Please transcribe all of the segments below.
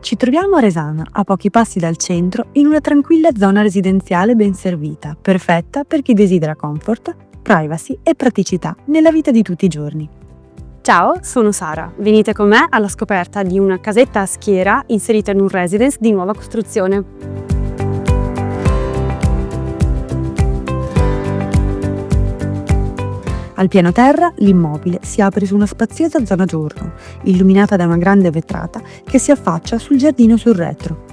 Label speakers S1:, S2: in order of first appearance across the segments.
S1: Ci troviamo a Resana, a pochi passi dal centro, in una tranquilla zona residenziale ben servita, perfetta per chi desidera comfort, privacy e praticità nella vita di tutti i giorni.
S2: Ciao, sono Sara. Venite con me alla scoperta di una casetta a schiera inserita in un residence di nuova costruzione.
S1: Al piano terra, l'immobile si apre su una spaziosa zona giorno, illuminata da una grande vetrata che si affaccia sul giardino sul retro.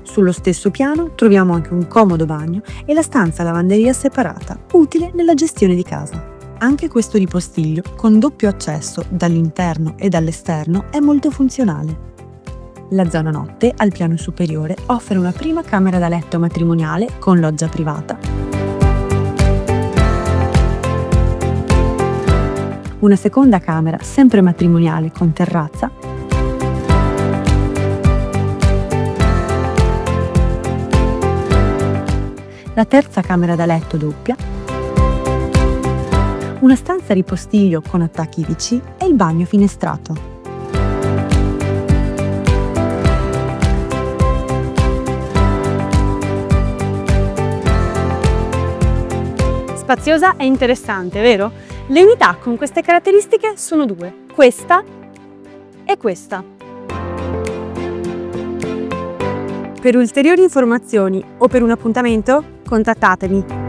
S1: Sullo stesso piano troviamo anche un comodo bagno e la stanza lavanderia separata, utile nella gestione di casa. Anche questo ripostiglio, con doppio accesso dall'interno e dall'esterno, è molto funzionale. La zona notte, al piano superiore, offre una prima camera da letto matrimoniale con loggia privata, una seconda camera sempre matrimoniale con terrazza, la terza camera da letto doppia, una stanza ripostiglio con attacchi VC e il bagno finestrato.
S2: Spaziosa e interessante, vero? Le unità con queste caratteristiche sono due, questa e questa. Per ulteriori informazioni o per un appuntamento, contattatemi.